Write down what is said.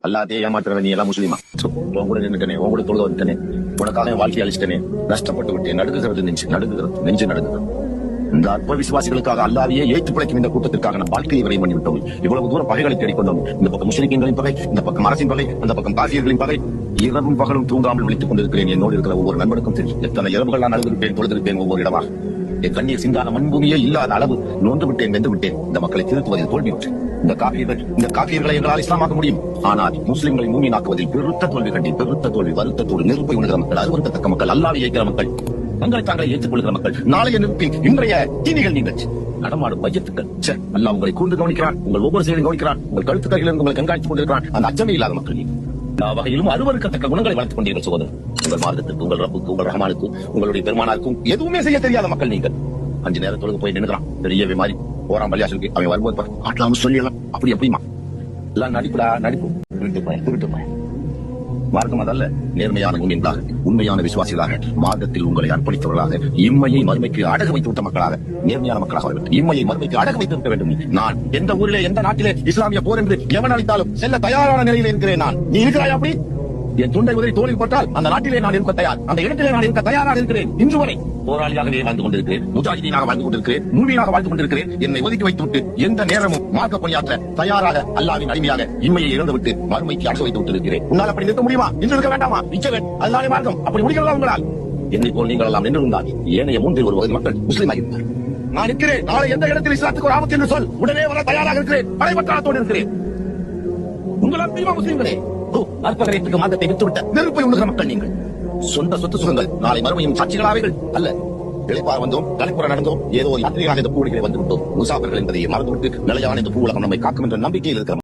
எல்லாத்தையும் ஏமாத்துறவன் நீ எல்லாம் முஸ்லீமா? உன் கூட நின்றுட்டனே, உன் கூட தொழுக வந்துட்டனே, உனக்காக என் வாழ்க்கையை அழிச்சிட்டனே, நஷ்டப்பட்டு விட்டேன், நடுங்குகிறது நெஞ்சு நடுங்குகிறது. இந்த அற்ப விசுவாசிகளுக்காக அல்லாதையே ஏற்று பிழைக்கும் இந்த கூட்டத்திற்காக நாம் வாழ்க்கையை விரைவு பண்ணிவிட்டோம். இவ்வளவு தூரம் பகைகளை தேடிக்கொண்டோம். இந்த பக்கம் முஸ்லிம்களின் பகை, இந்த பக்கம் அரசின் பகை, அந்த பக்கம் காசியர்களின் பகை. இரவும் பகலும் தூங்காமல் விழித்துக் கொண்டிருக்கிறேன். என்னோடு இருக்கிற ஒவ்வொரு நண்பனுக்கும் தெரியும் எத்தனை இரவுகள் நான் அழுதிருப்பேன், தொழுதிருப்பேன். ஒவ்வொரு இடமாக என் கண்ணீர் சிந்தான மண்பூமியே இல்லாத அளவு நொந்து விட்டேன், வென்று விட்டேன். இந்த மக்களை திருத்துவதில் தோல்வியுற்றேன். இந்த காபியர்களை எங்களால் இஸ்லாமாக்க முடியும், ஆனால் முஸ்லிம்களை மூமினாக்குவதில் பெருத்த தோல்வி கண்டேன். பெருத்த தோல்வி, வருத்தத்தோடு நெருப்பை உணர்கிற மக்கள், அருவருத்தத்தக்க மக்கள், அல்லாவை ஏற்கிற மக்கள், தங்களை தாங்களை ஏற்றுக் கொள்கிற மக்கள், நாளைய நெருப்பின் இன்றைய தீனிகள் நீங்கள் நடமாடும் மையத்துக்கள். அல்லாஹ் உங்களை கூர்ந்து கவனிக்கிறான், உங்கள் ஒவ்வொரு செயலையும் கவனிக்கிறான், உங்கள் கழுத்துக்களில் இருந்து உங்களை கண்காணித்துக் கொண்டிருக்கிறான். அந்த அச்சமே இல்லாத மக்கள் எல்லா வகையிலும் அருவருக்கத்தக்க குணங்களை வளர்த்துக் கொண்டீர்கள் சகோதரர். உங்கள் மார்க்கத்திற்கு, உங்கள் ரப்புக்கு, உங்கள் ரஹ்மானுக்கு, உங்களுடைய பெருமானாருக்கும் எதுவுமே செய்ய தெரியாத மக்கள் நீங்கள். 5 நேரத்தொழுகு போய் நின்றுறான், பெரியவே மாதிரி போறான் பள்ளியாசலுக்கு. அவன் வரும்போது ஆட்டலாம் சொல்லிடலாம், அப்படி எப்படிமா எல்லாம் நடிப்புடா, நடிப்பு, திருட்டு பய. மார்க்கம் அதல்ல. நேர்மையான முன்னின்றாக, உண்மையான விசுவாசிகளாக, மார்க்கத்தில் உங்களை அர்ப்பணித்தவர்களாக, இம்மையை மறுமைக்கு அடகு வைத்து விட்ட மக்களாக, நேர்மையான மக்களாக வேண்டும். இம்மையை மறுமைக்கு அடகு வைத்திருக்க வேண்டும். நான் எந்த ஊரிலே, எந்த நாட்டிலே இஸ்லாமிய போர் என்று எவன் அளித்தாலும் செல்ல தயாரான நிலையில் இருக்கிறேன். நான் நீ இருக்கிறாய் அப்படி? என் துண்டை உதவி தோளில் போட்டால் அந்த நாட்டிலே நான் இருக்க தயார், அந்த இடத்திலே நான் இருக்க தயாராக இருக்கிறேன். இன்று வரை போராளியாகவே வாழ்ந்து கொண்டிருக்கிறேன், முஜாஹிதீனாக வாழ்ந்து கொண்டிருக்கிறேன், மூமினாக வாழ்ந்து கொண்டிருக்கிறேன். என்னை ஒதுக்கி வைத்துவிட்டு எந்த நேரமும் மார்க்க பணியாற்ற தயாராக, அல்லாவின் அடிமையாக இம்மையை இழந்துவிட்டு மறுமைக்கு அடகு வைத்து விட்டிருக்கிறேன். உன்னால் அப்படி நிற்க முடியுமா? இன்று இருக்க வேண்டாமா? நிச்சயம் அதுதானே மார்க்கம். அப்படி முடிகிறதா உங்களால்? என்னை போல் நீங்கள் எல்லாம் நின்றிருந்தால் ஏனைய 3 வகை மக்கள் முஸ்லீமாக இருந்தார். நான் இருக்கிறேன். நாளை எந்த இடத்தில் இஸ்லாத்துக்கு ஒரு ஆபத்து என்று சொல், உடனே வர தயாராக இருக்கிறேன், படைபற்றாளத்தோடு இருக்கிறேன். உங்களால் தெரியுமா முஸ்லீம்களே, அற்பகரத்துக்கு மார்க்கத்தை விட்டுவிட்ட நெருப்பை உண்ணுகிற மக்கள் நீங்கள். சொந்த சொத்து சுகங்கள் நாளை மறுமையும் சாட்சிகளாவீர்கள் அல்ல. இளைப்பார் வந்தோம், தலைப்புற நடந்தோம், ஏதோ யாத்திரையாக இந்த பூவுகளை வந்து விட்டோம். முசாபர்கள் என்பதை மறந்துவிட்டு நிலையான இந்த பூவுலகம் நம்மை காக்கும் என்ற நம்பிக்கையில் இருக்கிற